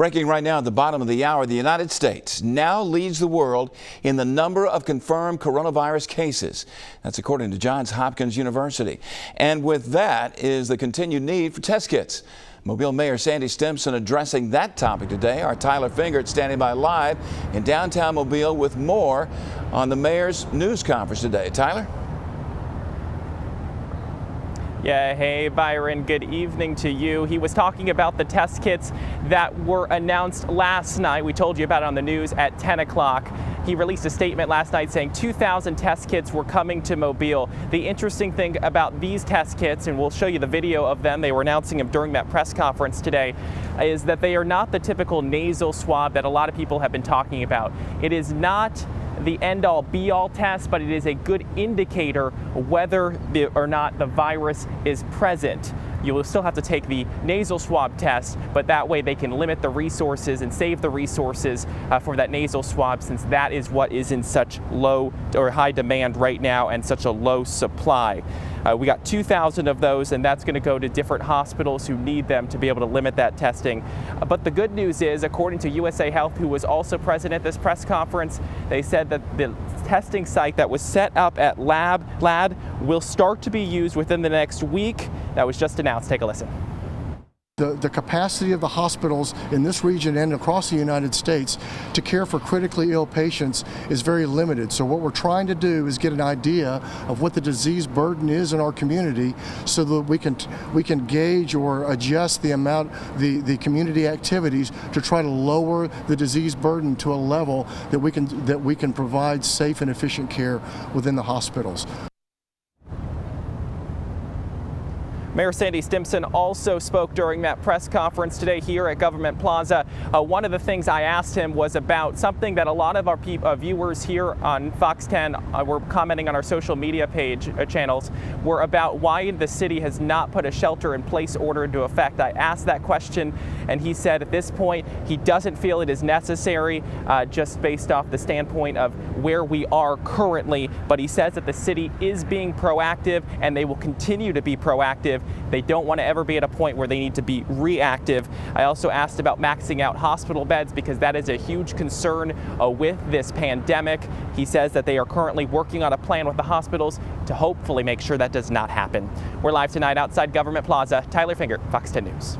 Breaking right now at the bottom of the hour, the United States now leads the world in the number of confirmed coronavirus cases. That's according to Johns Hopkins University. And with that is the continued need for test kits. Mobile Mayor Sandy Stimpson addressing that topic today. Our Tyler Fingert standing by live in downtown Mobile with more on the mayor's news conference today. Tyler? Yeah, hey Byron, good evening to you. He was talking about the test kits that were announced last night. We told you about it on the news at 10 o'clock. He released a statement last night saying 2,000 test kits were coming to Mobile. The interesting thing about these test kits, and we'll show you the video of them, they were announcing them during that press conference today, is that they are not the typical nasal swab that a lot of people have been talking about. It is not the end-all be-all test, but it is a good indicator whether or not the virus is present. You will still have to take the nasal swab test, but that way they can limit the resources and save the resources for that nasal swab, since that is what is in such low or high demand right now and such a low supply. We got 2,000 of those, and that's going to go to different hospitals who need them to be able to limit that testing. But the good news is, according to USA Health, who was also present at this press conference, they said that the testing site that was set up at LAD will start to be used within the next week. That was just announced. Take a listen. The capacity of the hospitals in this region and across the United States to care for critically ill patients is very limited. So what we're trying to do is get an idea of what the disease burden is in our community, so that we can gauge or adjust the amount, the community activities to try to lower the disease burden to a level that we can provide safe and efficient care within the hospitals. Mayor Sandy Stimpson also spoke during that press conference today here at Government Plaza. One of the things I asked him was about something that a lot of our viewers here on Fox 10 were commenting on our social media channels, were about why the city has not put a shelter-in-place order into effect. I asked that question, and he said at this point he doesn't feel it is necessary, just based off the standpoint of where we are currently. But he says that the city is being proactive, and they will continue to be proactive. They don't want to ever be at a point where they need to be reactive. I also asked about maxing out hospital beds, because that is a huge concern with this pandemic. He says that they are currently working on a plan with the hospitals to hopefully make sure that does not happen. We're live tonight outside Government Plaza. Tyler Fingert, Fox 10 News.